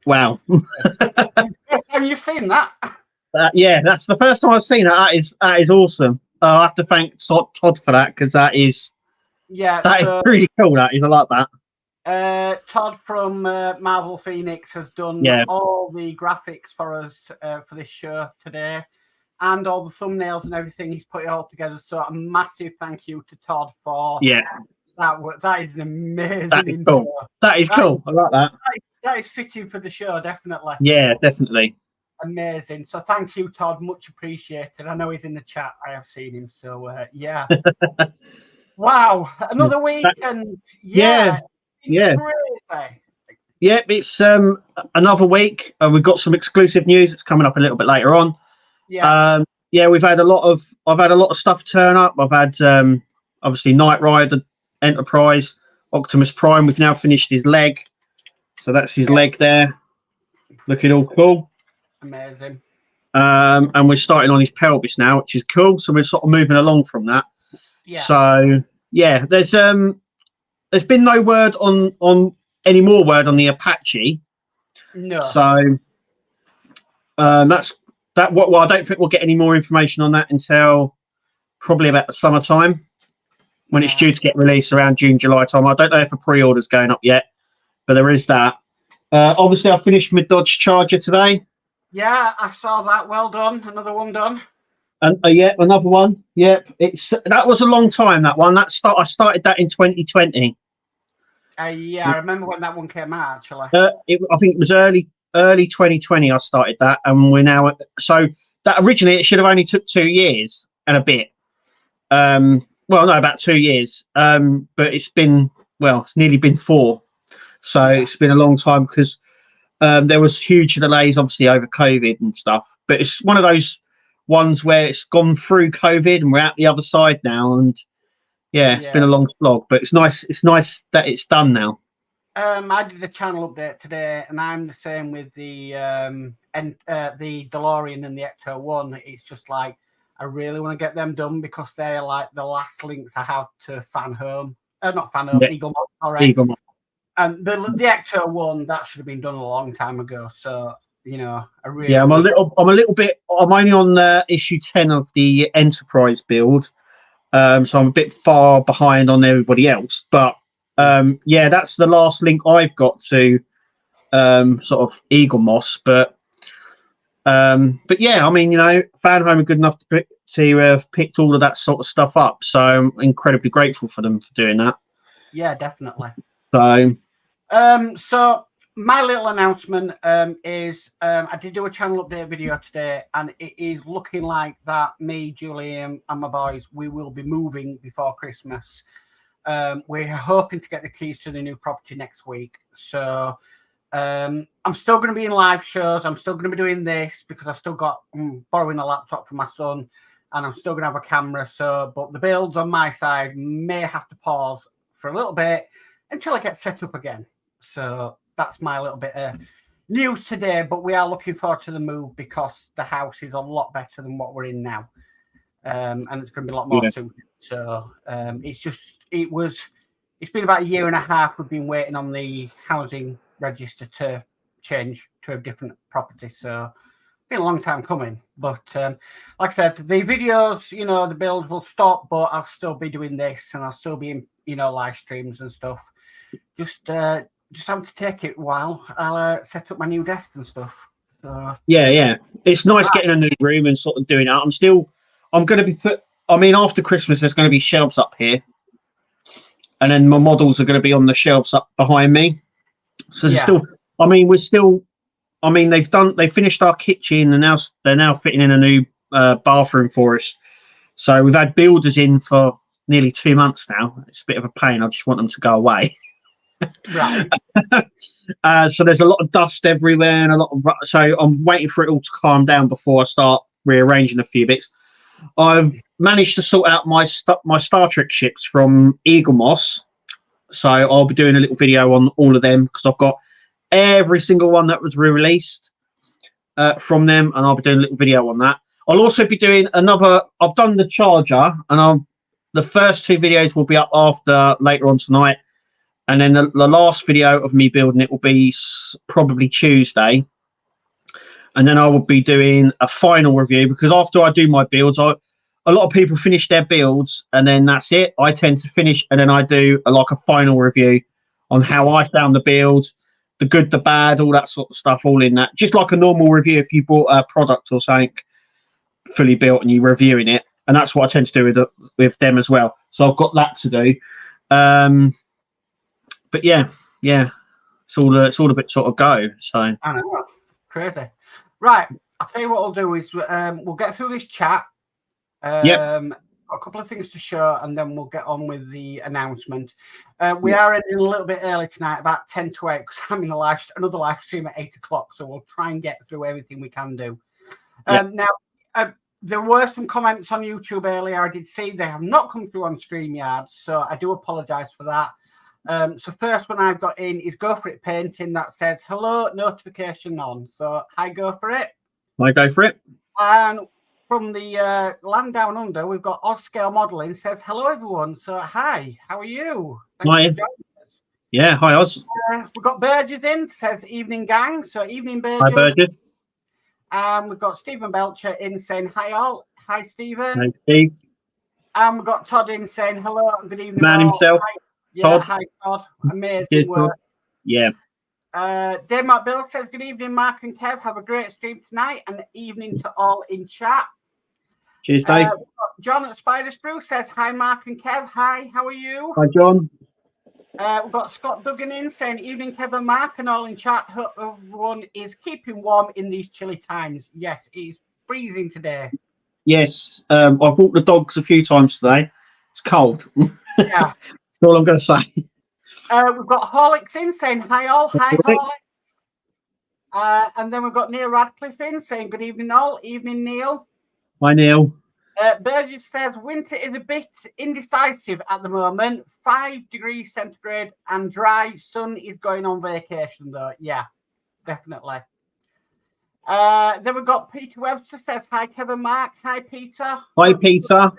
Wow. Have you seen that? Yeah, that's the first time I've seen it. That is awesome. I have to thank Todd for that, because that is really cool. That is, I like that. Todd from Marvel Phoenix has done all the graphics for us for this show today, and all the thumbnails and everything. He's put it all together. So a massive thank you to Todd for that. That is an amazing. That is cool. That is cool. I like that. That is fitting for the show, definitely. Yeah, definitely. Amazing. So thank you, Todd. Much appreciated. I know he's in the chat. I have seen him. So yeah. Wow. Another week, and yeah. Crazy. Yeah, it's another week. We've got some exclusive news that's coming up a little bit later on. Yeah. I've had a lot of stuff turn up. I've had obviously Knight Rider, Enterprise, Optimus Prime. We've now finished his leg, so that's his leg there, looking all cool. Amazing. And we're starting on his pelvis now, which is cool. So we're sort of moving along from that. Yeah. So yeah, there's been no word on any more word on the Apache. No. So that's that. Well, I don't think we'll get any more information on that until probably about the summertime, when it's due to get released around June, July time. I don't know if a pre-order's going up yet, but there is that. Obviously, I finished my Dodge Charger today. Yeah, I saw that. Well done. Another one done. And another one. Yep, that was a long time. That one. I started that in 2020. Yeah, I remember when that one came out. Actually, I think it was early 2020. I started that, and we're now so that originally it should have only took 2 years and a bit. Well, no, about 2 years. But it's nearly been 4. So it's been a long time, because there was huge delays, obviously, over COVID and stuff. But it's one of those ones where it's gone through COVID and we're out the other side now. And it's been a long slog, but it's nice. It's nice that it's done now. I did a channel update today, and I'm the same with the DeLorean and the Ecto 1. It's just like, I really want to get them done, because they're like the last links I have to Fan Home. Not Fan Home, Eagle Modz. All right. Eagle Modz. And the Ecto 1, that should have been done a long time ago. So, I really... Yeah, I'm only on issue 10 of the Enterprise build. So I'm a bit far behind on everybody else. But, that's the last link I've got to sort of Eagle Moss. But yeah, I mean, Fan Home are good enough to have picked all of that sort of stuff up. So I'm incredibly grateful for them for doing that. Yeah, definitely. So my little announcement is I did do a channel update video today, and it is looking like that me, Julian, and my boys, we will be moving before Christmas. We're hoping to get the keys to the new property next week. So I'm still going to be in live shows. I'm still going to be doing this, because I've still got borrowing a laptop from my son, and I'm still going to have a camera. But the builds on my side may have to pause for a little bit until I get set up again. So that's my little bit of news today. But we are looking forward to the move, because the house is a lot better than what we're in now, and it's going to be a lot more suited. So it's been about 1.5 years. We've been waiting on the housing register to change to a different property. So it's been a long time coming. But like I said, the videos, the builds will stop, but I'll still be doing this, and I'll still be in, live streams and stuff. Just having to take it while I'll set up my new desk and stuff. So yeah, it's nice getting a new room and sort of doing that. I'm going to be after Christmas, there's going to be shelves up here, and then my models are going to be on the shelves up behind me. So they've finished our kitchen, and they're now fitting in a new bathroom for us. So we've had builders in for nearly 2 months now. It's a bit of a pain. I just want them to go away. Right. So there's a lot of dust everywhere, and so I'm waiting for it all to calm down before I start rearranging a few bits. I've managed to sort out my Star Trek ships from Eagle Moss, so I'll be doing a little video on all of them, because I've got every single one that was re-released from them, and I'll be doing a little video on that. I'll also be doing I've done the Charger, and the first 2 videos will be up later on tonight. and then the last video of me building it will be probably Tuesday, and then I will be doing a final review, because after I do my builds, a lot of people finish their builds and then that's it. I tend to finish and then I do a final review on how I found the build, the good, the bad, all that sort of stuff, all in that. Just like a normal review if you bought a product or something fully built and you're reviewing it. And that's what I tend to do with them as well. So I've got that to do. But yeah, it's all a bit sort of go. So I know, crazy. Right, I'll tell you what I'll do is we'll get through this chat. A couple of things to show, and then we'll get on with the announcement. We are ending a little bit early tonight, about 10 to 8, because I'm in another live stream at 8 o'clock. So we'll try and get through everything we can do. Now, there were some comments on YouTube earlier. I did see they have not come through on StreamYard, so I do apologise for that. So first one I've got in is Go For It Painting that says, hello, notification on. So hi, Go For It. I go for it. And from the land down under, we've got Oz Scale Modelling says, hello, everyone. So hi, how are you? Hi. Yeah, hi, Oz. We've got Burgess in, says evening gang. So evening, Burgess. Hi, Burgess. We've got Stephen Belcher in saying hi all. Hi, Stephen. Hi, Steve. And we've got Todd in saying hello and good evening. Man all. himself. Hi. Yeah, Todd. hi, Todd. Amazing Cheers, work. Todd. Yeah. Dave Mark Bill says, good evening, Mark and Kev. Have a great stream tonight, and evening to all in chat. Cheers, Dave. John at Spider Sprue says, hi, Mark and Kev. Hi, how are you? Hi, John. We've got Scott Duggan in saying, evening, Kev and Mark, and all in chat. Hope everyone is keeping warm in these chilly times. Yes, it's freezing today. Yes, I've walked the dogs a few times today. It's cold. Yeah. That's all I'm going to say. We've got Horlicks in saying, hi, all. Hi, Horlicks. And then we've got Neil Radcliffe in saying, good evening, all. Evening, Neil. Hi, Neil. Burgess says, winter is a bit indecisive at the moment. 5 degrees centigrade and dry. Sun is going on vacation, though. Yeah, definitely. Then we've got Peter Webster says, hi, Kevin Mark. Hi, Peter. Hi, Peter.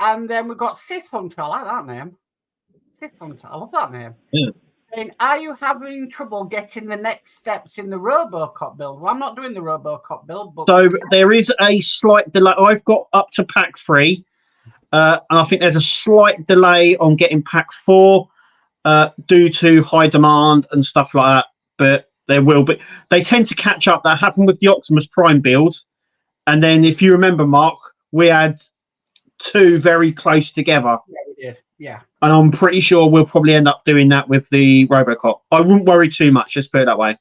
And then we've got Sith Hunter. I like that name. Sith Hunter. I love that name. Yeah. And are you having trouble getting the next steps in the Robocop build? Well, I'm not doing the Robocop build, but So there is a slight delay. I've got up to pack 3, and I think there's a slight delay on getting pack 4 due to high demand and stuff like that. But there will be. They tend to catch up. That happened with the Optimus Prime build, and then if you remember, Mark, we had 2 very close together. Yeah, we did. Yeah. And I'm pretty sure we'll probably end up doing that with the Robocop. I wouldn't worry too much. Let's put it that way.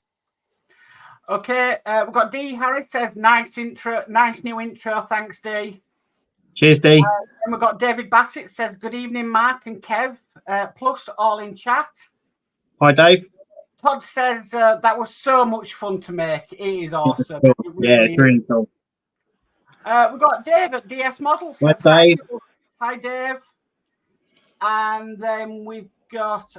Okay. We've got D. Harris says, nice intro, nice new intro. Thanks, D. Cheers, D. And we've got David Bassett says, good evening, Mark and Kev. Plus all in chat. Hi, Dave. Todd says, that was so much fun to make. It is awesome. Yeah, it's really cool. We've got Dave at DS Models. Hi, Dave. Hi, Dave. And then we've got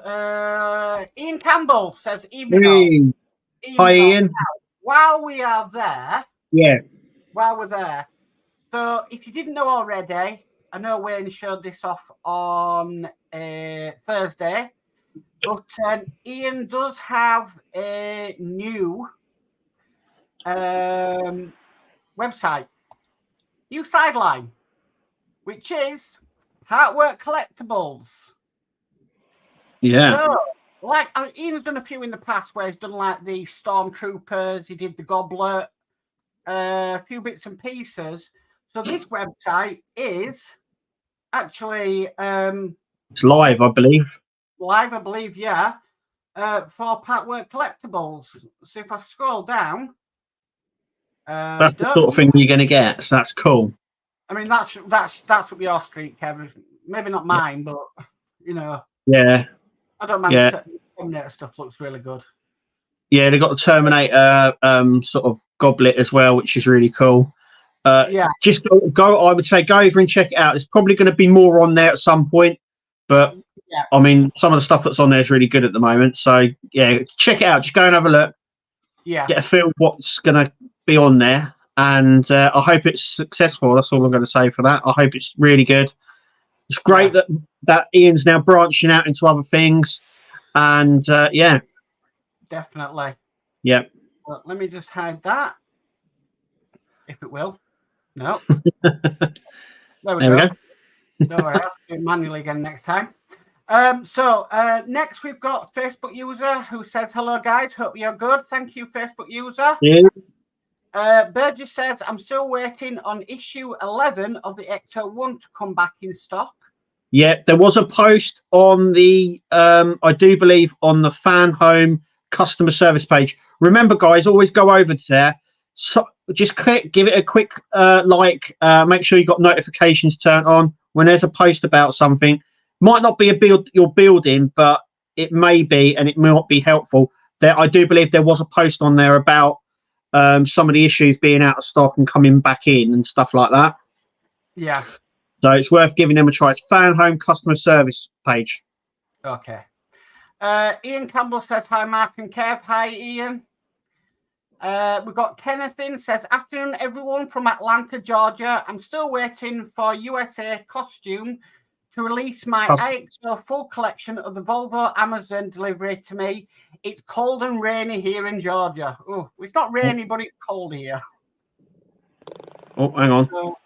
Ian Campbell says, evening. Hey. Hi, Ian. Now, while we are there, while we're there, so if you didn't know already, I know Wayne showed this off on Thursday, but Ian does have a new website, new sideline, which is Artwork Collectibles. Yeah. So, like Ian's done a few in the past where he's done like the Stormtroopers, he did the Goblet, a few bits and pieces. So this website is actually it's live, I believe. Live, I believe, yeah. For Artwork Collectibles. So if I scroll down, that's the sort of thing you're going to get. So that's cool. I mean, that's up your street, Kevin. Maybe not mine, but you know. Yeah. I don't mind. Yeah. The Terminator stuff looks really good. Yeah, they got the Terminator sort of goblet as well, which is really cool. Yeah. Just go. I would say go over and check it out. There's probably going to be more on there at some point, but yeah. I mean, some of the stuff that's on there is really good at the moment. So yeah, check it out. Just go and have a look. Yeah. Get a feel of what's going to be on there. And I hope it's successful. That's all I'm going to say for that. I hope it's really good. it's great that Ian's now branching out into other things, and yeah, definitely. Yeah. Well, let me just hide that, if it will. No. There we go. Don't worry, I'll have to do it manually again next time. So next we've got Facebook user who says, hello guys, hope you're good. Thank you, Facebook user. Yeah. Burgess says, I'm still waiting on issue 11 of the Ecto 1 to come back in stock. Yeah, there was a post on the, I do believe, on the Fan Home customer service page. Remember, guys, always go over there. So just give it a quick like. Make sure you got notifications turned on when there's a post about something. Might not be a build you're building, but it may be, and it may not be helpful. There, I do believe there was a post on there about some of the issues being out of stock and coming back in and stuff like that. Yeah. So it's worth giving them a try. It's Fan Home customer service page. Okay. Ian Campbell says, hi, Mark and Kev. Hi, Ian. We've got Kenneth in, says, afternoon, everyone from Atlanta, Georgia. I'm still waiting for USA Costume to release my IXO full collection of the Volvo Amazon delivery to me. It's cold and rainy here in Georgia. Oh, it's not rainy, but it's cold here. Oh, hang on. So,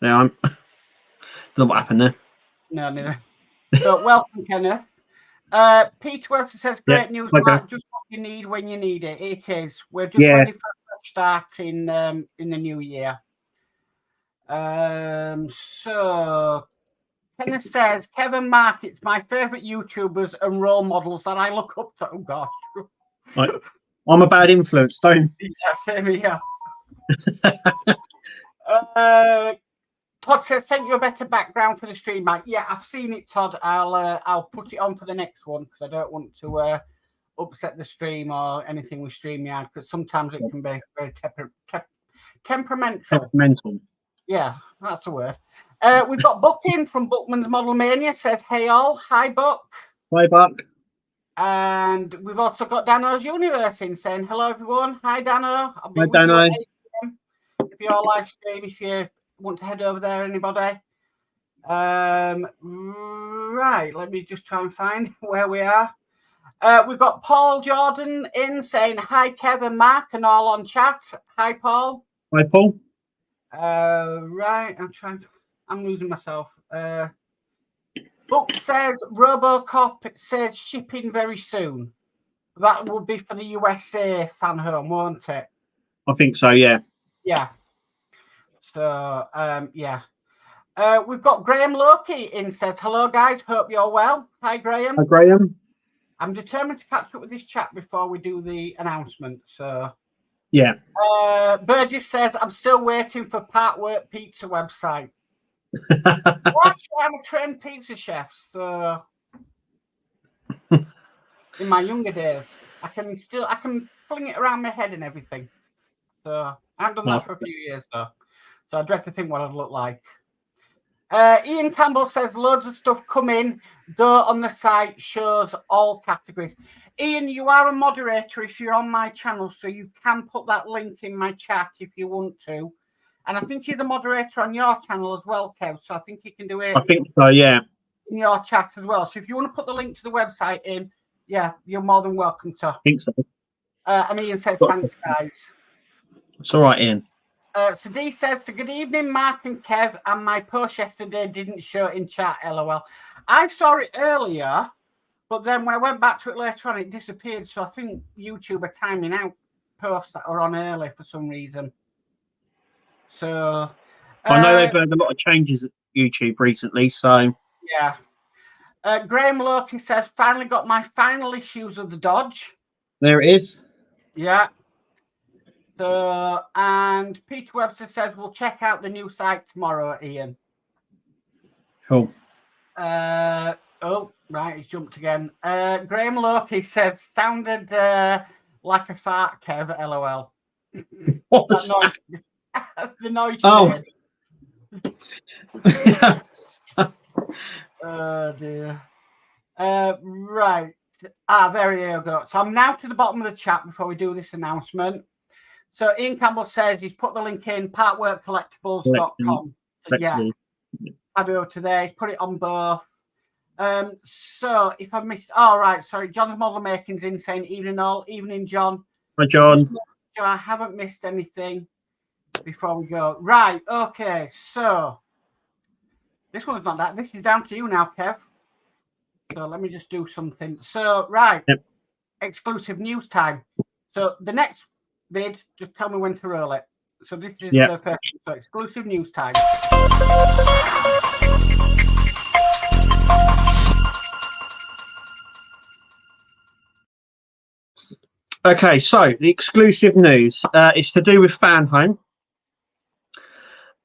yeah, I'm... don't know what happened there. No. So, welcome, Kenneth. Peter Webster says, great news, Mark. Just what you need when you need it. It is. We're just ready for a fresh start in the new year. So Kenneth says, Kevin Mark, it's my favourite YouTubers and role models that I look up to. Oh, gosh. Right. I'm a bad influence, don't you? Yeah, same here. Todd says, sent you a better background for the stream, Mike. Yeah, I've seen it, Todd. I'll put it on for the next one because I don't want to upset the stream or anything with StreamYard because sometimes it can be very temperamental. Yeah, that's the word. We've got Buck in from Buckman's Model Mania. Says, hey all. Hi, Buck. Hi, Buck. And we've also got Dano's Universe in saying, hello, everyone. Hi, Dano. I'll be Hi, with Dano. you at 8 p.m. If you're live stream, if you want to head over there, anybody. Right, let me just try and find where we are. We've got Paul Jordan in saying, hi, Kevin, Mark, and all on chat. Hi, Paul. Hi, Paul. Right, I'm losing myself. Book says Robocop says shipping very soon. That would be for the USA Fan Home, won't it? I think so, yeah. Yeah. So, yeah. We've got Graham Loki in, says, hello, guys. Hope you're well. Hi, Graham. Hi, Graham. I'm determined to catch up with this chat before we do the announcement. So, yeah. Burgess says, I'm still waiting for Part Work Pizza website. Well, actually, I'm a trained pizza chef, so in my younger days, I can fling it around my head and everything. So I haven't done that for a few years though. So I dread to think what I'd look like. Ian Campbell says loads of stuff come in. Go on the site, shows all categories. Ian, you are a moderator if you're on my channel, so you can put that link in my chat if you want to. And I think he's a moderator on your channel as well, Kev. So I think he can do it. I think so, yeah. In your chat as well. So if you want to put the link to the website in, yeah, you're more than welcome to. I think so. And Ian says, thanks, guys. It's all right, Ian. So D says, good evening, Mark and Kev. And my post yesterday didn't show in chat, LOL. I saw it earlier, but then when I went back to it later on, it disappeared. So I think YouTube are timing out posts that are on early for some reason. So I know they've had a lot of changes at YouTube recently, so yeah. Graham Loki says, finally got my final issues of the Dodge. There it is. Yeah. So, and Peter Webster says, we'll check out the new site tomorrow, Ian. Cool. Oh, right, he's jumped again. Graham Loki says, sounded like a fart, Kev, LOL. What was that? The noise you made. Oh, dear. Right. There you go. So I'm now to the bottom of the chat before we do this announcement. So Ian Campbell says he's put the link in, partworkcollectibles.com. So, yeah. add over to there. He's put it on both. So if I missed, all right, sorry, John's model making's insane. Evening, John. Hi, John. Sure I haven't missed anything before we go. Right, okay, so this one's not that. This is down to you now, Kev. So let me just do something. So, right, exclusive news time. So the next bid, just tell me when to roll it. So this is the first, so exclusive news time. Okay, so the exclusive news is to do with Fan Home.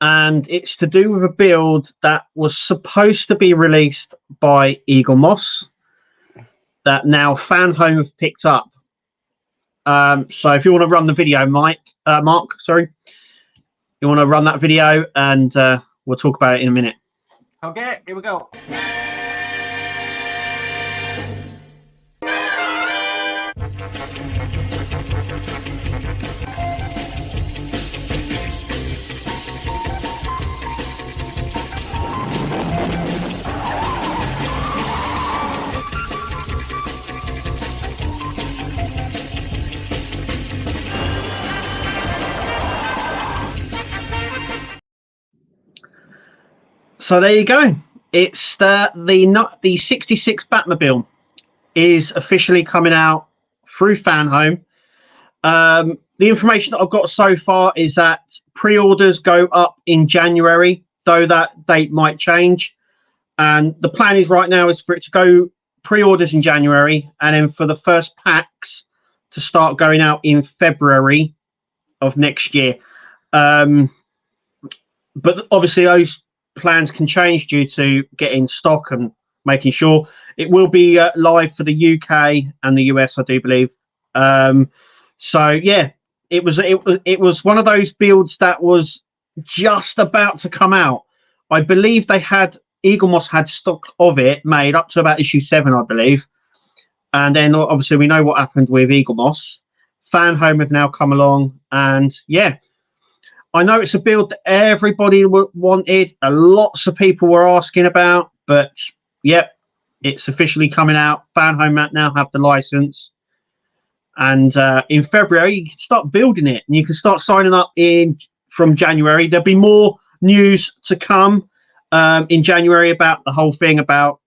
And it's to do with a build that was supposed to be released by Eagle Moss that now Fan Home have picked up. So if you want to run the video, Mark, you want to run that video and we'll talk about it in a minute. Okay, here we go. So there you go. It's the 66 Batmobile is officially coming out through Fan Home. The information that I've got so far is that pre-orders go up in January, though that date might change. And the plan is right now is for it to go pre-orders in January, and then for the first packs to start going out in February of next year. But obviously those plans can change due to getting stock and making sure. It will be live for the UK and the US, I do believe. So yeah, it was one of those builds that was just about to come out. I believe Eagle Moss had stock of it made up to about issue 7, I believe. And then obviously we know what happened with Eagle Moss. Fan Home have now come along, and yeah, I know it's a build that everybody wanted. Lots of people were asking about, but yep, it's officially coming out. Fan Home now have the license, and in February you can start building it, and you can start signing up from January. There'll be more news to come in January about the whole thing, about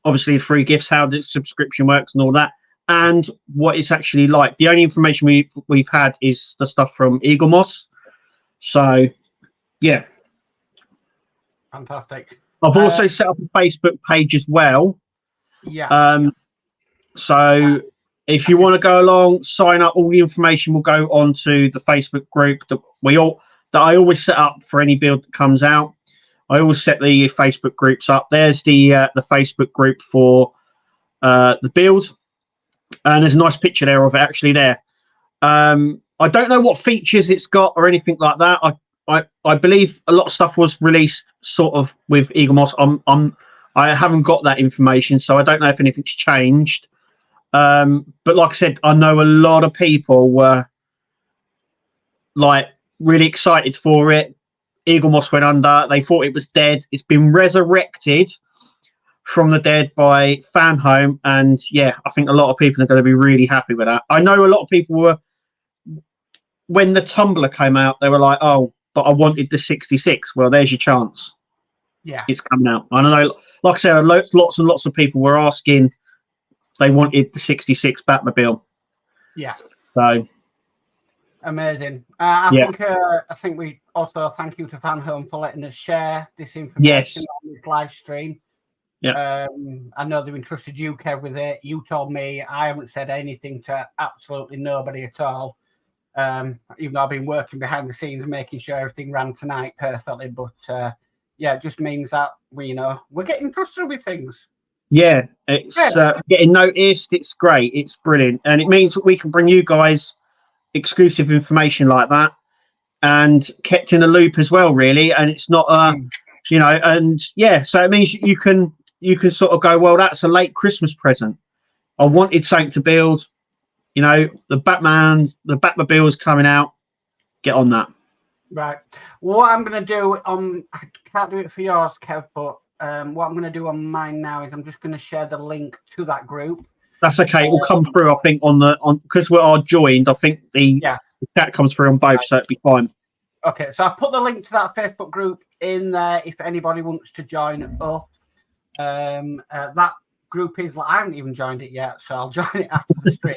obviously free gifts, how the subscription works, and all that, and what it's actually like. The only information we've had is the stuff from Eagle Moss. So, yeah. Fantastic. I've also set up a Facebook page as well. Yeah. So, if you want to go along, sign up. All the information will go onto the Facebook group that I always set up for any build that comes out. I always set the Facebook groups up. There's the Facebook group for the build, and there's a nice picture there of it actually there. I don't know what features it's got or anything like that. I believe a lot of stuff was released sort of with Eagle Moss. I haven't got that information, so I don't know if anything's changed. But like I said, I know a lot of people were like really excited for it. Eagle Moss went under. They thought it was dead. It's been resurrected from the dead by Fan Home, and yeah, I think a lot of people are going to be really happy with that. I know a lot of people were, when the Tumbler came out, they were like, oh, but I wanted the 66. Well, there's your chance. Yeah. It's coming out. I don't know. Like I said, lots and lots of people were asking. They wanted the 66 Batmobile. Yeah. So. Amazing. I think we also thank you to Fan Home for letting us share this information on this live stream. Yeah. I know they've entrusted you, Kev, with it. You told me. I haven't said anything to absolutely nobody at all. Even though I've been working behind the scenes making sure everything ran tonight perfectly, but yeah, it just means that we're getting trusted with things. Yeah, it's getting noticed. It's great. It's brilliant, and it means that we can bring you guys exclusive information like that, and kept in the loop as well, really. And it's not, and yeah, so it means you can sort of go, well, that's a late Christmas present. I wanted something to build. The Batmobile is coming out. Get on that. Right. What I'm going to do I can't do it for yours, Kev, but what I'm going to do on mine now is I'm just going to share the link to that group. That's okay. It will come through, I think, on because we are joined. I think the chat comes through on both, so it'll be fine. Okay, so I put the link to that Facebook group in there if anybody wants to join up. That group is I haven't even joined it yet, so I'll join it after the stream.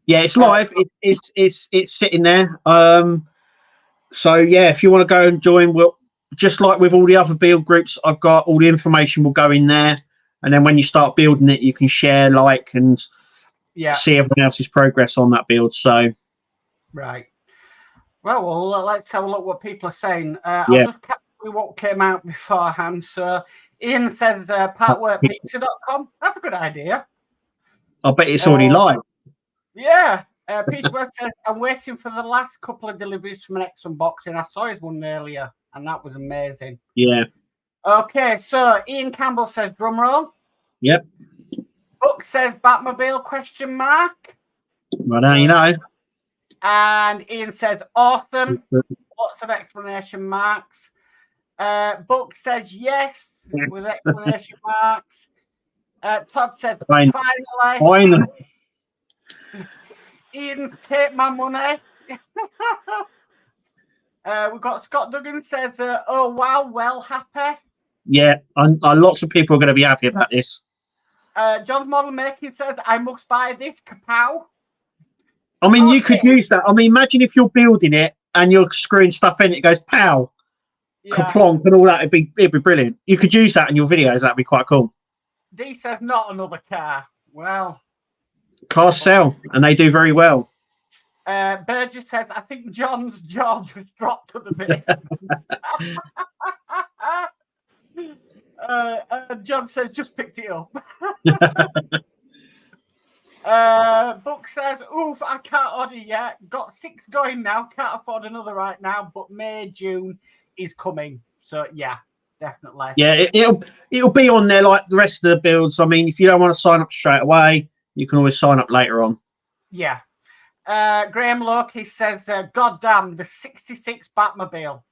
Yeah, it's live. It's sitting there. So yeah, if you want to go and join, we'll just like with all the other build groups, I've got all the information will go in there, and then when you start building it, you can share, like, and see everyone else's progress on that build. So right. Well, let's have a look what people are saying. I'll just capture what came out beforehand. So Ian says partworkpizza.com. That's a good idea. I bet it's already live. Yeah. Peter Webb says, I'm waiting for the last couple of deliveries from an X unboxing. I saw his one earlier, and that was amazing. Yeah. Okay, so Ian Campbell says, drum roll. Yep. Book says, Batmobile, question mark. Well, now you know. And Ian says, awesome. Lots of exclamation marks. Book says, yes, with exclamation marks. Todd says, finally. Ian's take my money. We've got Scott Duggan says, oh, wow, well, happy. Yeah, lots of people are going to be happy about this. John's Model Making says, I must buy this, kapow. I mean, you could use that. I mean, imagine if you're building it and you're screwing stuff in, it goes pow, kaplonk, and all that. It'd be brilliant. You could use that in your videos. That'd be quite cool. D says, not another car. Well, cars sell, and they do very well. Burgess says, I think John's jaw just dropped to the basement. John says, just picked it up. Book says, oof, I can't order yet. Got 6 going now. Can't afford another right now, but May, June is coming. So, yeah, definitely. Yeah, it'll be on there like the rest of the builds. I mean, if you don't want to sign up straight away, you can always sign up later on. Yeah. Graham Loki says, God damn, the 66 Batmobile.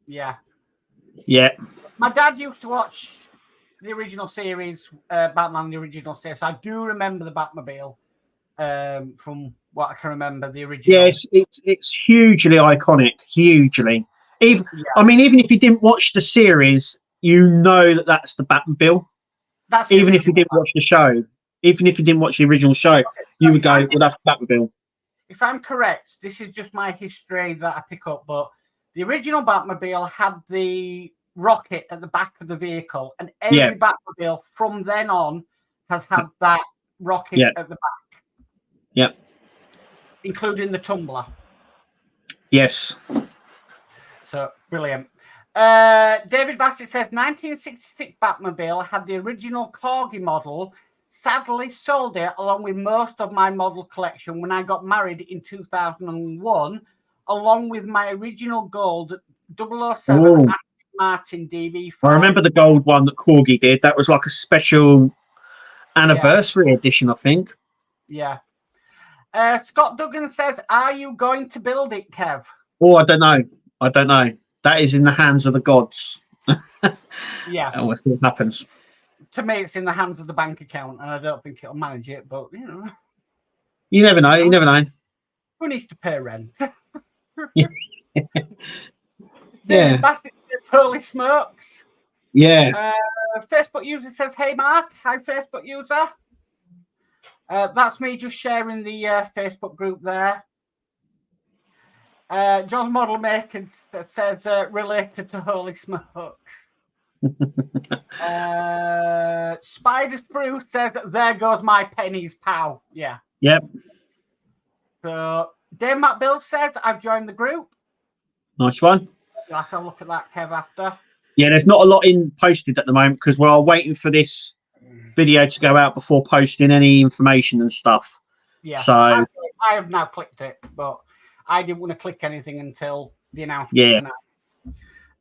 Yeah. Yeah. My dad used to watch the original series, Batman, the original series. I do remember the Batmobile from what I can remember, the original. Yes, it's hugely iconic, hugely. I mean, even if you didn't watch the series, you know that's the Batmobile. That's even if you didn't watch the show, even if you didn't watch the original show, you would go, well, that's Batmobile. If I'm correct, this is just my history that I pick up, but the original Batmobile had the rocket at the back of the vehicle, and every Batmobile from then on has had that rocket at the back. Yep. Including the tumbler. Yes. So, brilliant. David Bassett says, 1966 Batmobile had the original Corgi model. Sadly sold it along with most of my model collection when I got married in 2001, along with my original gold 007 Martin DB5. I remember the gold one that Corgi did. That was like a special anniversary edition, I think. Yeah. Scott Duggan says, are you going to build it, Kev? Oh, I don't know. That is in the hands of the gods. Yeah. And we'll see what happens. To me, it's in the hands of the bank account, and I don't think it'll manage it, but, you know. You never know. You never know. Who needs to pay rent? Yeah. Bassett says, holy smokes. Yeah. Facebook user says, hey, Mark. Hi, Facebook user. That's me just sharing the Facebook group there. John's Model Maker says, related to holy smokes. Spider Spruce says, there goes my pennies, pal. Yeah. Yep. So, Dave Matt Bill says, I've joined the group. Nice one. I'll have a look at that, Kev, after. Yeah, there's not a lot in posted at the moment because we're waiting for this video to go out before posting any information and stuff. Yeah. So I have now clicked it, but I didn't want to click anything until the announcement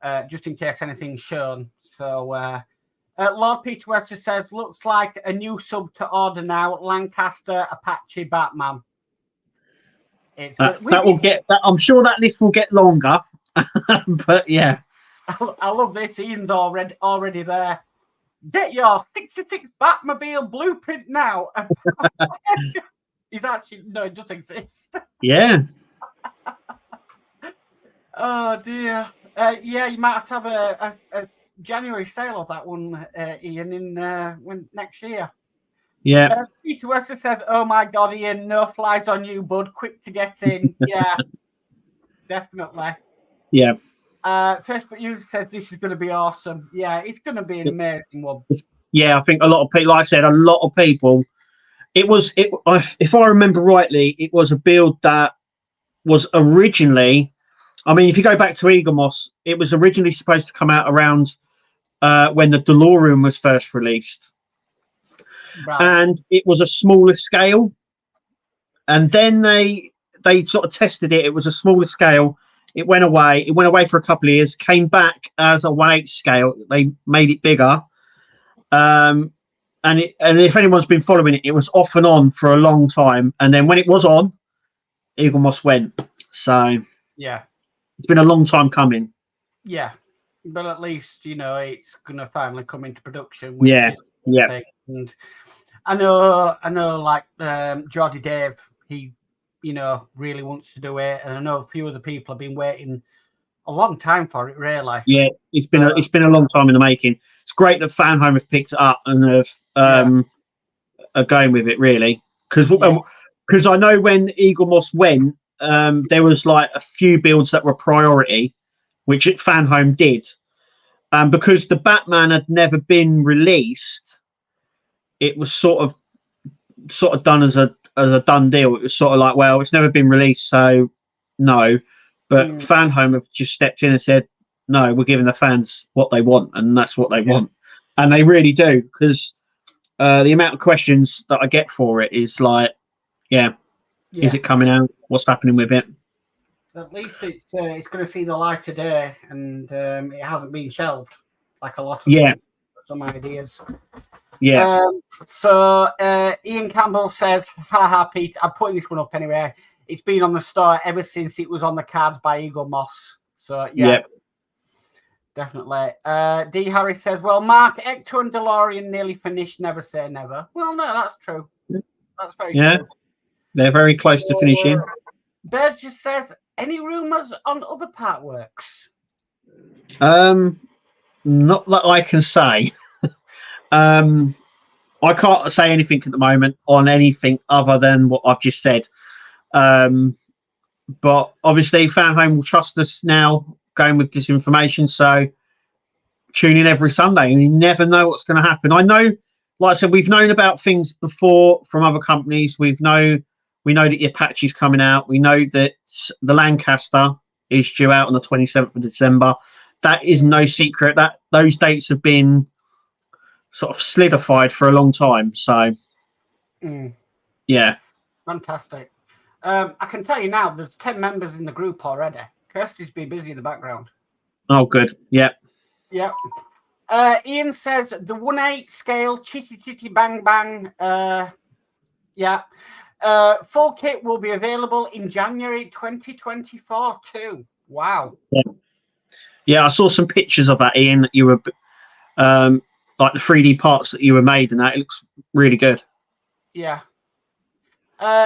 tonight, just in case anything's shown. So, Lord Peter Webster says, looks like a new sub to order now, Lancaster Apache Batman. that will get that. I'm sure that list will get longer But yeah. I love this. Ian's already there. Get your 66 Batmobile blueprint now. He's actually no, it does exist. Yeah. Oh dear. Yeah, you might have to have a January sale of that one, Ian, in when next year. Yeah. Peter Wester says, "Oh my God, Ian, no flies on you, bud. Quick to get in." Yeah, definitely. Yeah. Facebook user says this is going to be awesome. Yeah, it's going to be an amazing one. Yeah, I think a lot of people, like I said, a lot of people. If I remember rightly, it was a build that was originally. I mean, if you go back to Eagle Moss, it was originally supposed to come out around when the DeLorean was first released, Right. and it was a smaller scale. And then they sort of tested it. It was a smaller scale. It went away. It went away for a couple of years. Came back as a 1/8 scale. They made it bigger. And if anyone's been following it, it was off and on for a long time. And then when it was on, Eagle Moss went. So yeah, it's been a long time coming. Yeah, but at least it's going to finally come into production. Yeah. And I know, like Geordie Dave, he really wants to do it, and I know a few other people have been waiting a long time for it. Really. Yeah, it's been a long time in the making. It's great that Fan Home have picked it up and are going with it, really, because I know when Eagle Moss went, there was like a few builds that were priority, which Fan Home did, and because the Batman had never been released, it was sort of done as a done deal. It was sort of like, well, it's never been released, so no. But Fan Home have just stepped in and said, no, we're giving the fans what they want, and that's what they want. And they really do, because the amount of questions that I get for it is like, is it coming out? What's happening with it? At least it's going to see the light of day, and it hasn't been shelved like a lot of some ideas. Yeah. So Ian Campbell says, haha, Pete, I'm putting this one up anyway. It's been on the store ever since it was on the cards by Eagle Moss. So, definitely. D. Harris says, well, Mark, Ecto and DeLorean nearly finished. Never say never. Well, no, that's true. That's very true. They're very close to finishing. Bird just says, any rumours on other part works? Not that I can say. I can't say anything at the moment on anything other than what I've just said. But obviously, Fan Home will trust us now going with this information. So tune in every Sunday, and you never know what's going to happen. I know, like I said, we've known about things before from other companies. We know that your patch is coming out. We know that the Lancaster is due out on the 27th of December. That is no secret. That those dates have been sort of solidified for a long time. So, fantastic. I can tell you now, there's 10 members in the group already. Kirsty's been busy in the background. Oh, good. Yeah. Ian says the 1/8 scale, chitty chitty bang bang. Full kit will be available in January 2024 too. Wow. Yeah, I saw some pictures of that, Ian, that you were like the 3D parts that you were made, and that it looks really good. Yeah.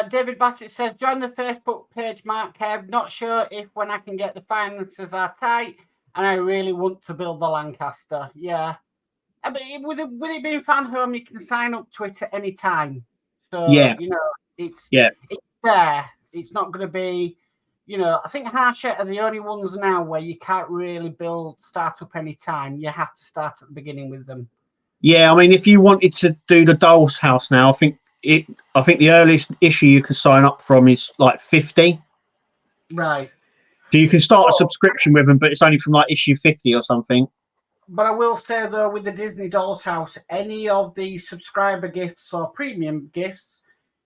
David Bassett says, join the Facebook page, Mark Kev. Not sure if when I can get the finances are tight, and I really want to build the Lancaster. Yeah. But with it being Fan Home, you can sign up to it at any time. So, it's there. It's not going to be, I think Harshett are the only ones now where you can't really start up any time. You have to start at the beginning with them. Yeah, I mean, if you wanted to do the Doll's House now, I think the earliest issue you can sign up from is like 50. Right. So you can start a subscription with them, but it's only from like issue 50 or something. But I will say, though, with the Disney Doll's House, any of the subscriber gifts or premium gifts,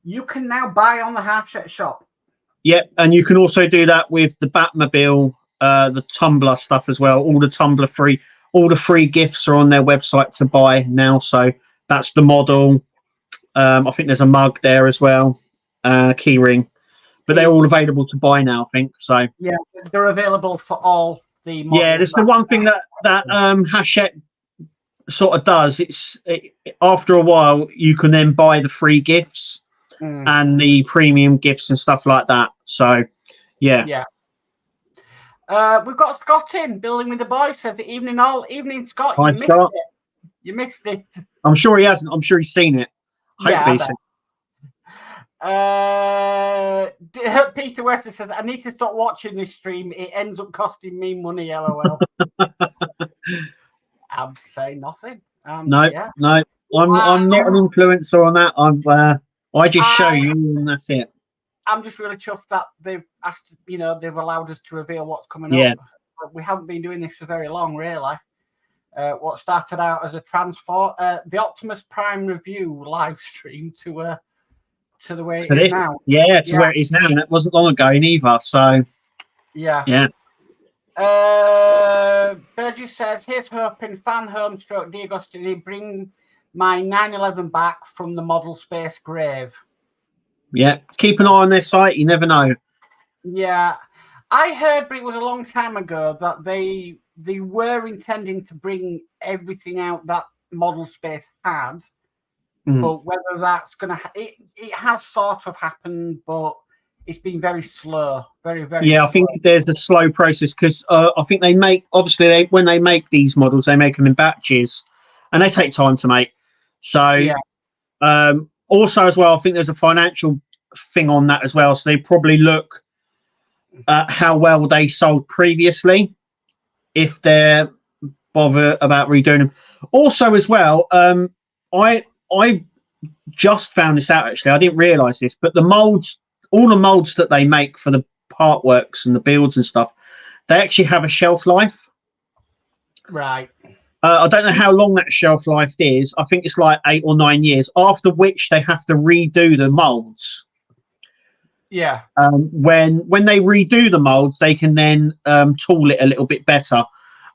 you can now buy on the Harshett shop. Yep, and you can also do that with the Batmobile, the Tumblr stuff as well. All the free gifts are on their website to buy now. So that's the model. I think there's a mug there as well, key ring. but they're all available to buy now, I think. So yeah, they're available for all the models. Yeah, that's the one thing that Hachette sort of does. After a while, you can then buy the free gifts and the premium gifts and stuff like that. So, yeah. We've got Scott in building with the boys. Says the evening, Scott. Hi, You missed Scott. it. You missed it. I'm sure he hasn't. I'm sure he's seen it. Hopefully, Peter Wesley says, "I need to stop watching this stream. It ends up costing me money." LOL. I'm saying nothing. No. I'm not an influencer on that. I just show you, and that's it. I'm just really chuffed that they've asked. They've allowed us to reveal what's coming up. We haven't been doing this for very long, really. What started out as a transport, the Optimus Prime review live stream to the way it is now. Yeah, to where it is now, and it wasn't long ago either. So yeah. Burgess says, "Here's hoping fan home stroke D'Agostini bring my 911 back from the model space grave." Yeah, keep an eye on their site. You never know. Yeah, I heard, but it was a long time ago, that they were intending to bring everything out that model space had. But whether that's going to... It has sort of happened, but it's been very slow. Very, very slow. I think there's a slow process because I think they make... Obviously, when they make these models, they make them in batches. And they take time to make. So, also as well, I think there's a financial thing on that as well. So they probably look at how well they sold previously if they're bothered about redoing them. Also as well, I just found this out, actually. I didn't realise this, but the molds, all the molds that they make for the part works and the builds and stuff, they actually have a shelf life. Right. I don't know how long that shelf life is. I think it's like 8 or 9 years, after which they have to redo the molds. Yeah. When they redo the molds, they can then tool it a little bit better.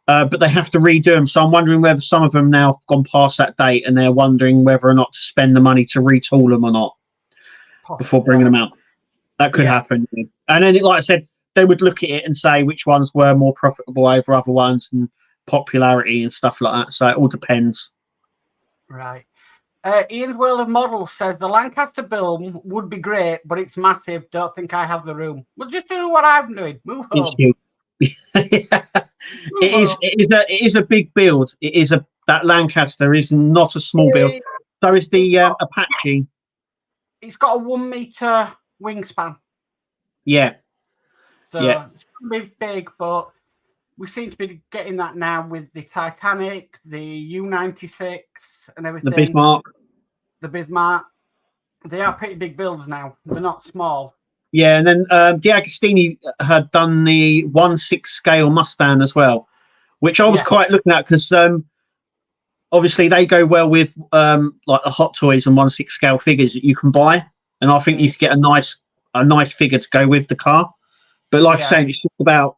But they have to redo them. So I'm wondering whether some of them now have gone past that date and they're wondering whether or not to spend the money to retool them or not before bringing them out. That could happen. And then, like I said, they would look at it and say which ones were more profitable over other ones and popularity and stuff like that. So it all depends. Right. Ian's World of Models says the Lancaster build would be great, but it's massive. Don't think I have the room. Well, just do what I'm doing. Move home. It is a big build. That Lancaster is not a small build. So is the Apache. It's got a 1 meter wingspan. Yeah. So it's going to be big, but we seem to be getting that now with the Titanic, the U-96 and everything. The Bismarck. They are pretty big builds now. They're not small. Yeah, and then D'Agostini had done the 1/6 scale Mustang as well, which I was quite looking at because obviously they go well with like the Hot Toys and 1/6 scale figures that you can buy, and I think you could get a nice figure to go with the car. But like I say, it's just about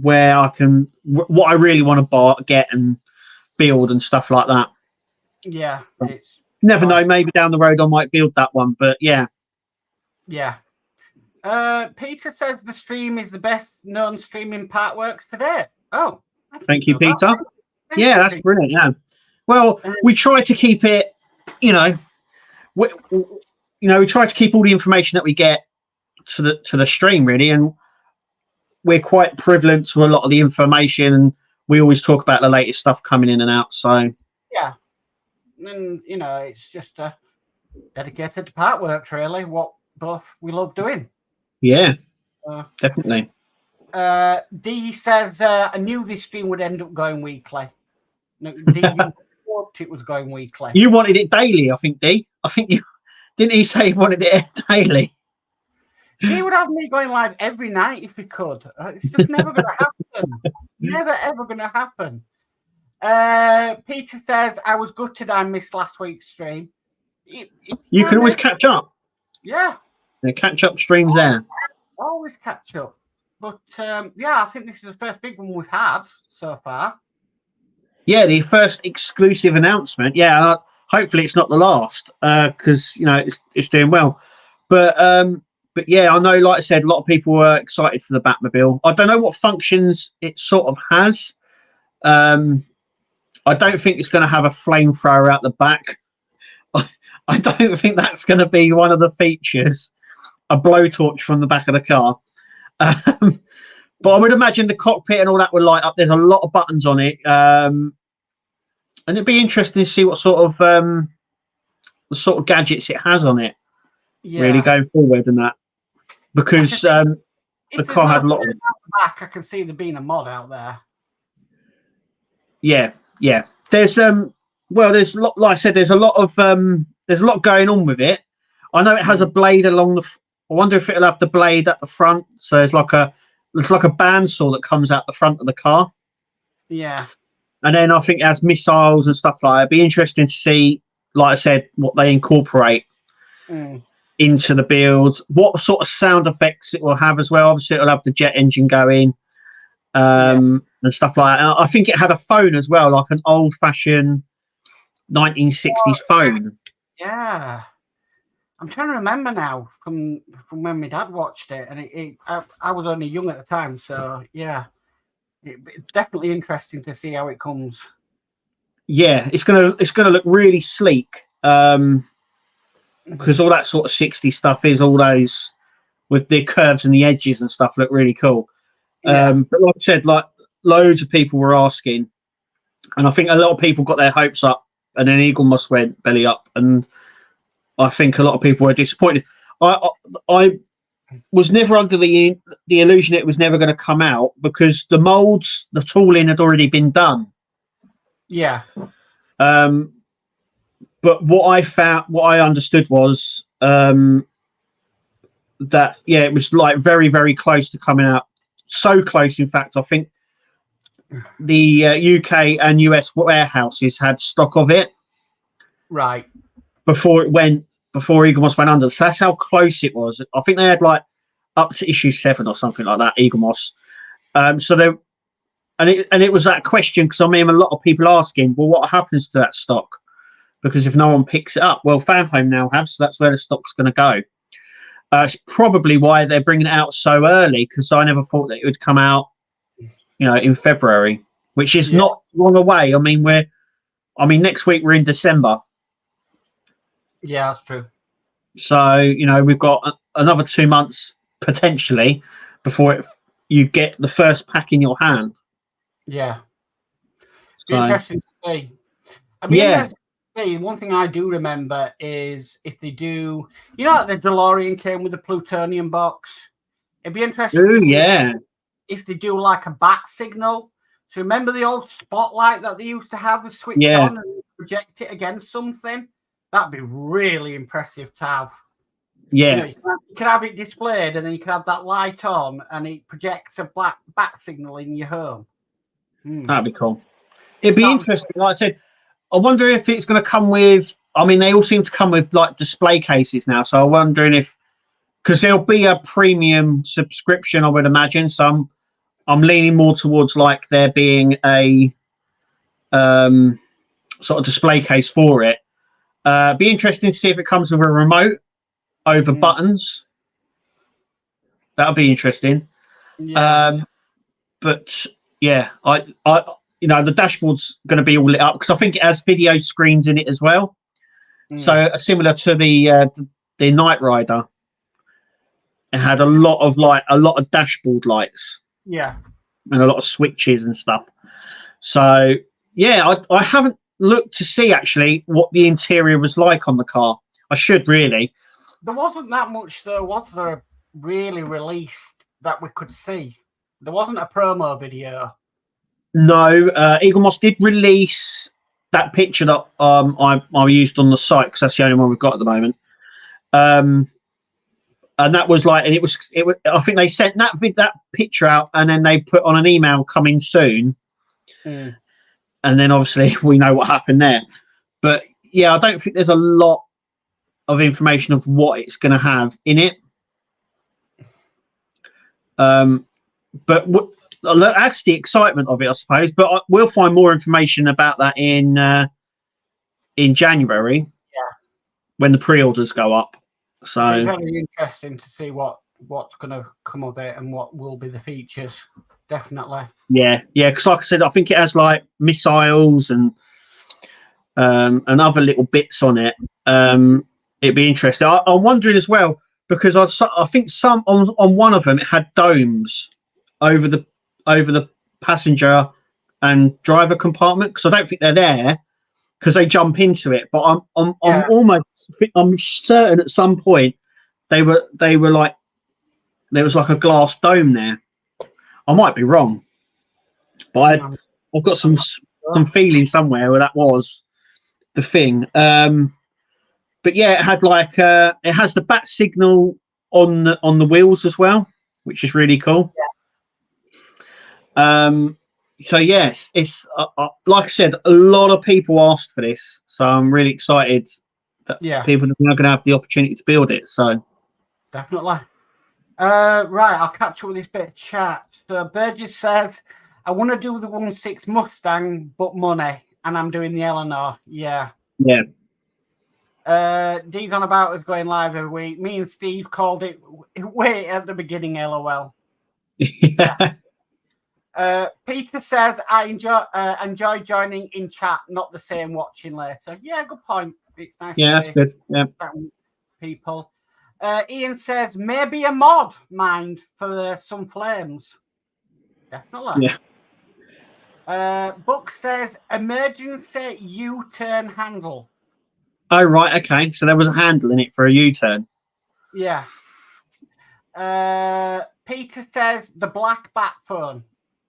where I can, what I really want to get and build and stuff like that. Yeah, it's never know. Maybe down the road I might build that one, but yeah. Peter says the stream is the best known streaming part works today. Oh, thank you, Peter. That's brilliant. Yeah. Well, we try to keep it, we try to keep all the information that we get to the stream really, and we're quite prevalent to a lot of the information, and we always talk about the latest stuff coming in and out. So and it's just dedicated to part works really. What both we love doing. Yeah, definitely. D says, I knew this stream would end up going weekly. No, D, you hoped it was going weekly. You wanted it daily, I think, D. I think you didn't he say he wanted it daily? He would have me going live every night if he could. It's just never going to happen. Never, ever going to happen. Peter says, I was gutted I missed last week's stream. You can always catch up. Yeah. The catch-up streams there. Always catch up. But, I think this is the first big one we've had so far. Yeah, the first exclusive announcement. Yeah, hopefully it's not the last because, it's doing well. But, but yeah, I know, like I said, a lot of people were excited for the Batmobile. I don't know what functions it sort of has. I don't think it's going to have a flamethrower out the back. I don't think that's going to be one of the features, a blowtorch from the back of the car. But I would imagine the cockpit and all that would light up. There's a lot of buttons on it. And it'd be interesting to see what sort of the sort of gadgets it has on it, really going forward and that. Because the car had a lot of back, I can see there being a mod out there. Yeah. There's there's like I said, there's a lot going on with it. I know it has a blade along the. I wonder if it'll have the blade at the front. So it's like a bandsaw that comes out the front of the car. Yeah. And then I think it has missiles and stuff like that. It'd be interesting to see, like I said, what they incorporate into the build. What sort of sound effects it will have as well. Obviously, it'll have the jet engine going. And stuff like that. And I think it had a phone as well, like an old-fashioned 1960s phone. Yeah, I'm trying to remember now from when my dad watched it, and I was only young at the time, so yeah, it's definitely interesting to see how it comes. Yeah, it's gonna look really sleek, because all that sort of 60s stuff is all those with the curves and the edges and stuff look really cool. But like I said, like loads of people were asking, and I think a lot of people got their hopes up, and then Eagle Moss went belly up, and I think a lot of people were disappointed. I was never under the illusion it was never going to come out, because the molds, the tooling had already been done. Yeah. But what I understood was that it was like very, very close to coming out. So close, in fact, I think the UK and US warehouses had stock of it. Right. Before Eagle Moss went under. So that's how close it was. I think they had like up to issue 7 or something like that, Eagle Moss. So it was that question, because I mean a lot of people asking, well, what happens to that stock? Because if no one picks it up, well, Fan Home now have, so that's where the stock's going to go. It's probably why they're bringing it out so early, because I never thought that it would come out, in February, which is not long away. I mean, next week we're in December. Yeah, that's true. So we've got another 2 months potentially before you get the first pack in your hand. Yeah, it's interesting to see. I mean, one thing I do remember is if they do, like the DeLorean came with the plutonium box. It'd be interesting to see if they do like a bat signal. So remember the old spotlight that they used to have, the switch on and project it against something? That'd be really impressive to have. Yeah. You can have it displayed, and then you can have that light on, and it projects a black bat signal in your home. That'd be cool. It'd be interesting. Like I said, I wonder if it's going to come with. I mean, they all seem to come with like display cases now. So I'm wondering because there'll be a premium subscription, I would imagine. So I'm leaning more towards like there being a sort of display case for it. Be interesting to see if it comes with a remote over buttons. That'll be interesting. But yeah, the dashboard's going to be all lit up, because I think it has video screens in it as well. So similar to the Knight Rider, it had a lot of dashboard lights. Yeah, and a lot of switches and stuff. So yeah, I haven't looked to see actually what the interior was like on the car. I should really. There wasn't that much though, was there? Really released that we could see. There wasn't a promo video. No, Eagle Moss did release that picture that I used on the site, because that's the only one we've got at the moment. And that was like, and it was. I think they sent that picture out, and then they put on an email coming soon. And then obviously we know what happened there. But yeah, I don't think there's a lot of information of what it's going to have in it. But that's the excitement of it, I suppose. But we'll find more information about that in January, when the pre-orders go up. So it's very interesting to see what's going to come of it and what will be the features. Definitely. yeah, because like I said, I think it has like missiles and other little bits on it. It'd be interesting. I'm wondering as well, because I think some on one of them it had domes over the passenger and driver compartment, because I don't think they're there because they jump into it. But I'm certain at some point they were like there was like a glass dome there. I might be wrong, but I've got some feeling somewhere where that was the thing. But yeah, it had like it has the bat signal on the wheels as well, which is really cool. Yeah. So yes, it's like I said, a lot of people asked for this, so I'm really excited that people are now going to have the opportunity to build it. So definitely. Right, I'll catch up with this bit of chat. So Burgess says, "I want to do the 1.6 Mustang, but money, and I'm doing the Eleanor." Yeah. D's on about is going live every week. Me and Steve called it way at the beginning. LOL. Yeah. Peter says, "I enjoy joining in chat, not the same watching later." Yeah, good point. It's nice. Yeah, that's good. Yeah, people. Ian says, "Maybe a mod mind for some flames." Definitely. Yeah. Book says, "Emergency U-turn handle." Oh right, okay. So there was a handle in it for a U-turn. Yeah. Peter says the black bat phone.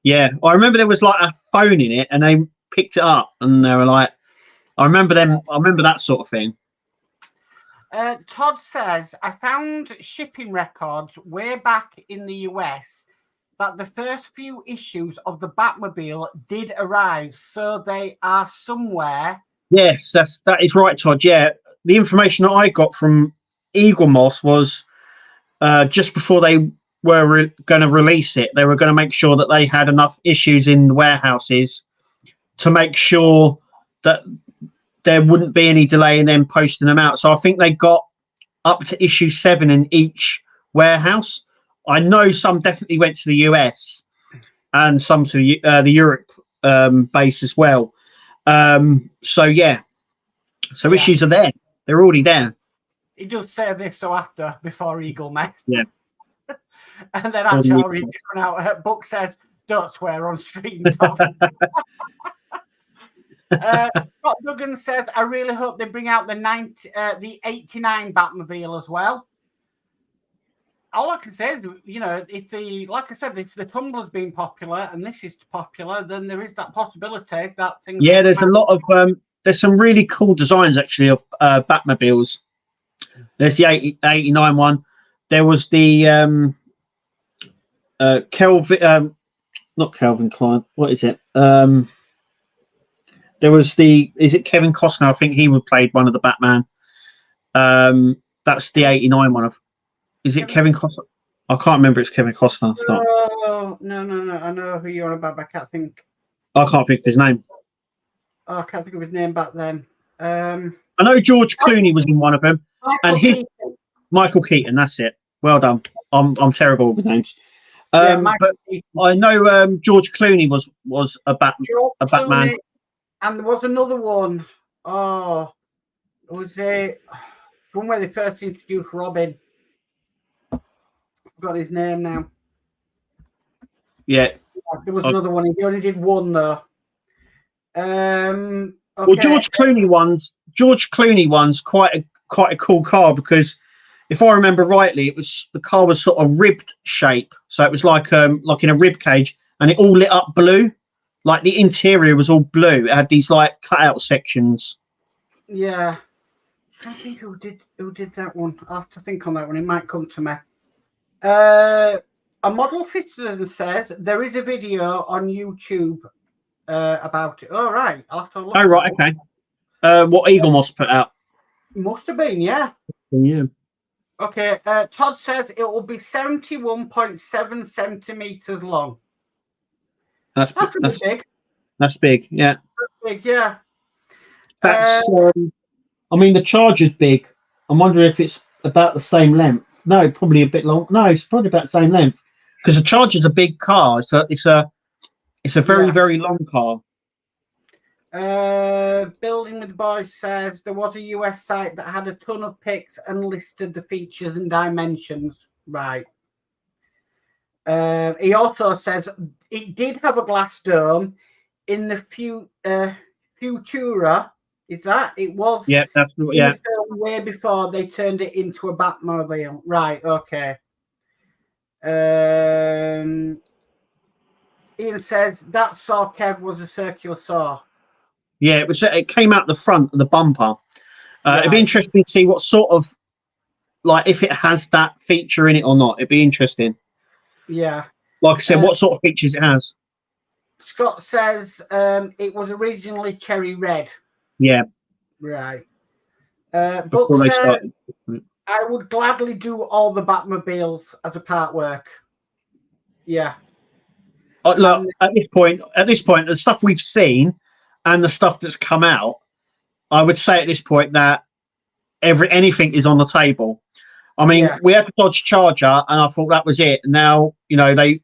Yeah, I remember there was like a phone in it, and they picked it up, and they were like, I remember that sort of thing. Todd says, "I found shipping records way back in the US that the first few issues of the Batmobile did arrive, so they are somewhere." Yes, that is right, Todd. Yeah, the information that I got from Eagle Moss was just before they were going to release it, they were going to make sure that they had enough issues in the warehouses to make sure that there wouldn't be any delay in them posting them out. So I think they got up to issue 7 in each warehouse. I know some definitely went to the US and some to the Europe base as well. So yeah, so issues are there. They're already there. He does say this so after, before Eagle Mess. Yeah. And then actually I'll read this one out. Book says, "Don't swear on stream, Tom." Scott Duggan says, "I really hope they bring out the 89 Batmobile as well." All I can say is, if like I said, if the Tumbler's been popular and this is popular, then there is that possibility that things. Yeah, there's a lot of there's some really cool designs actually of Batmobiles. There's the 89 one. There was the Kelvin, not Calvin Klein. What is it? There was is it Kevin Costner? I think he played one of the Batman. That's the 89 one. Is it Kevin Costner? I can't remember. It's Kevin Costner. No. I know who you're on about, but I can't think. I can't think of his name. Oh, I can't think of his name back then. I know George Clooney was in one of them, Michael Keaton. That's it. Well done. I'm terrible with names. But I know George Clooney was a Batman. And there was another one. Oh, was it one where they first introduced Robin? I've got his name now. Yeah. There was another one. He only did one though. Okay. Well, George Clooney one's quite a cool car, because if I remember rightly, the car was sort of ribbed shape, so it was like in a rib cage, and it all lit up blue, like the interior was all blue. It had these like cutout sections. Yeah, I think who did that one. I'll have to think on that one. It might come to me. A model citizen says there is a video on YouTube about it. Oh right, I'll have to look. Oh right, okay. What Eagle Moss put out? Must have been, yeah. Yeah. Okay, Todd says it will be 71.7 centimeters long. That's big. That's big, yeah. That's big, yeah. That's. I mean, the Charger's big. I'm wondering if it's about the same length. No, probably a bit long. No, it's probably about the same length because the Charger's a big car. It's a very very long car. Building with the Boys says there was a US site that had a ton of pics and listed the features and dimensions. Right. He also says it did have a glass dome in the Futura. Is that it was? Yeah, that's in the film way before they turned it into a Batmobile. Right. Okay. Ian says that saw Kev was a circular saw. Yeah, it was. It came out the front of the bumper. It'd be interesting to see what sort of, like, if it has that feature in it or not. It'd be interesting. Yeah. Like I said, what sort of features it has. Scott says it was originally cherry red. Yeah. Right. Book said, I would gladly do all the Batmobiles as a part work. Yeah. Look, at this point, the stuff we've seen and the stuff that's come out, I would say at this point that anything is on the table. I mean, we had the Dodge Charger, and I thought that was it. Now, you know, they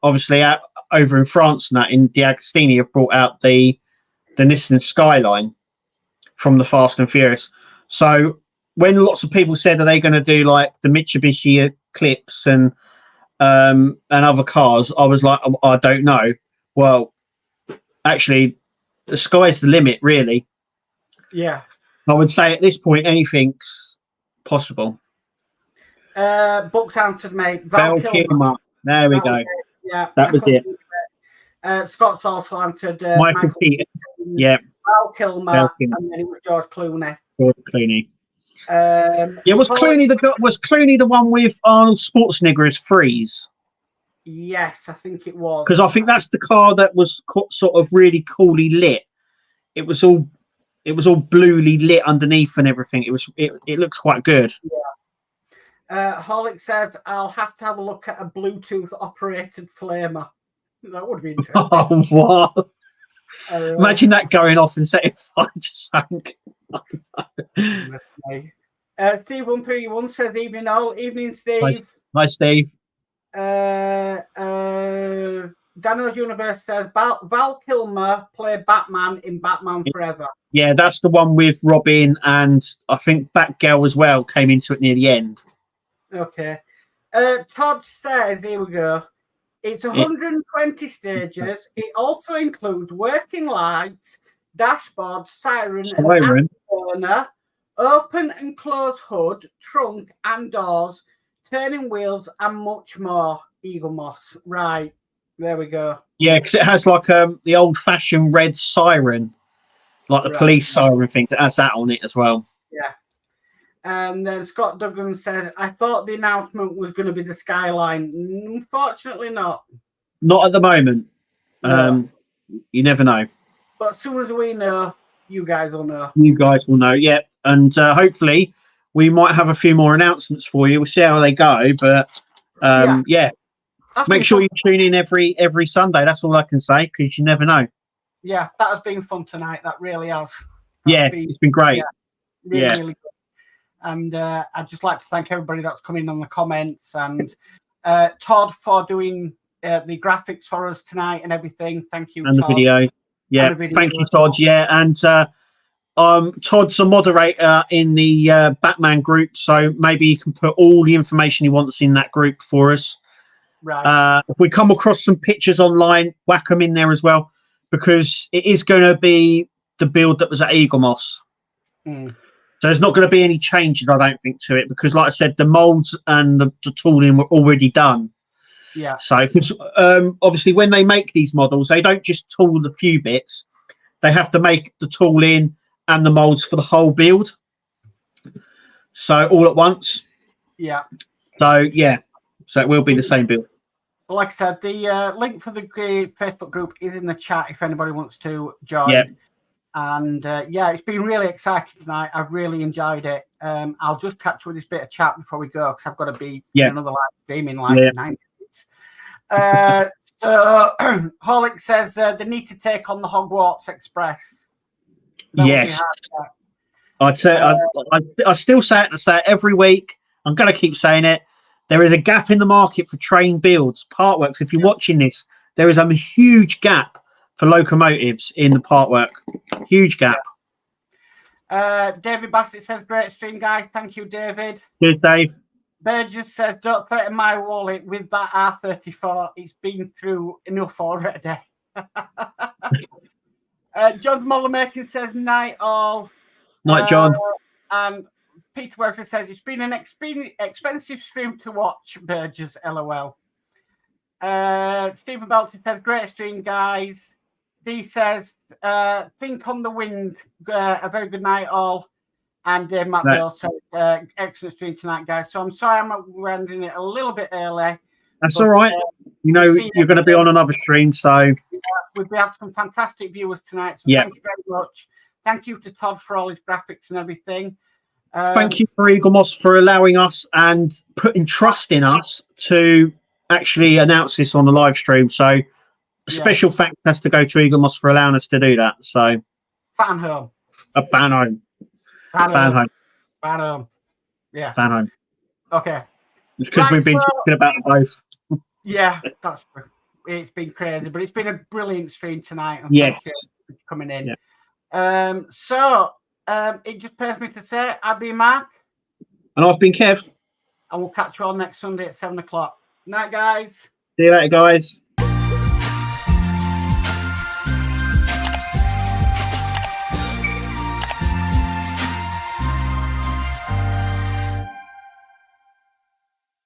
obviously out over in France and that in D'Agostini have brought out the Nissan Skyline from the Fast and Furious. So when lots of people said, are they going to do like the Mitsubishi Eclipse and other cars, I was like, I don't know. Well, actually, the sky's the limit, really. Yeah. I would say at this point, anything's possible. Books answered, mate. Val Kilmer. There we go. Yeah, that was it. Scott's also answered. Michael Keaton. Yeah. Val Kilmer, and then it was George Clooney. George Clooney. Was Clooney the one with Arnold Schwarzenegger as Freeze? Yes, I think it was. Because I think that's the car that was sort of really coolly lit. It was all bluely lit underneath and everything. It looked quite good. Yeah. Holic says I'll have to have a look at a Bluetooth operated flamer. That would be interesting. Oh, what? Imagine that going off and setting fire to something. Steve 131 says evening all. Evening, Steve. Hi, Steve. Daniel's Universe says Val Kilmer played Batman in Batman Forever. Yeah, that's the one with Robin, and I think Batgirl as well came into it near the end. Okay. Todd says, here we go. It's 120 stages. It also includes working lights, dashboard, siren, burner, open and close hood, trunk and doors, turning wheels, and much more. Eagle Moss. Right. There we go. Yeah, because it has like the old-fashioned red siren, like the police siren thing. It has that on it as well. Yeah. And then Scott Duggan says, I thought the announcement was going to be the Skyline. Unfortunately not. Not at the moment. No. You never know. But as soon as we know, you guys will know. You guys will know, yeah. And hopefully we might have a few more announcements for you. We'll see how they go. But, yeah. Make sure you tune in every Sunday. That's all I can say, because you never know. Yeah, that has been fun tonight. That really has. It's been great. Yeah, really good. And I'd just like to thank everybody that's come in on the comments, and Todd for doing the graphics for us tonight and everything. Thank you, and Todd. The video. Yeah, thank you, Todd. Yeah, and Todd's a moderator in the Batman group, so maybe he can put all the information he wants in that group for us. Right. If we come across some pictures online, whack them in there as well, because it is going to be the build that was at Eagle Moss. So there's not going to be any changes, I don't think, to it, because, like I said, the molds and the tooling were already done. Yeah. So, because obviously, when they make these models, they don't just tool a few bits; they have to make the tooling and the molds for the whole build. So all at once. Yeah. So yeah. So it will be the same build. Like I said, the link for the Facebook group is in the chat if anybody wants to join. Yeah. And it's been really exciting tonight. I've really enjoyed it. I'll just catch with this bit of chat before we go, because I've got to be in another live stream in 9 minutes. So Holic says they need to take on the Hogwarts Express. Yes. I still say it, and I say it every week. I'm going to keep saying it. There is a gap in the market for train builds, part works. If you're watching this, there is a huge gap for locomotives in the part work. Huge gap. David Bassett says, great stream, guys. Thank you, David. Cheers, Dave. Burgess says, don't threaten my wallet with that R34. It's been through enough already. John Mullermaking says, night all. Night, John. And Peter Wesley says, it's been an expensive stream to watch, Burgess, LOL. Stephen Belcher says, great stream, guys. Dee says, think on the wind. A very good night, all. And Matt Bill says, excellent stream tonight, guys. So I'm sorry I'm ending it a little bit early. That's all right. You're going to be on another stream, so we've had some fantastic viewers tonight. So thank you very much. Thank you to Todd for all his graphics and everything. Thank you for Eagle Moss for allowing us and putting trust in us to actually announce this on the live stream. So a special thanks has to go to Eagle Moss for allowing us to do that. So fan home. A fan home. Fan home. Yeah. Fan home. Okay. It's because we've been talking about both. Yeah, that's true. It's been crazy, but it's been a brilliant stream tonight. Yes. Thank you for coming in. Yeah. It just pays me to say, I've been Mark. And I've been Kev. And we'll catch you all next Sunday at 7 o'clock. Night, guys. See you later, guys.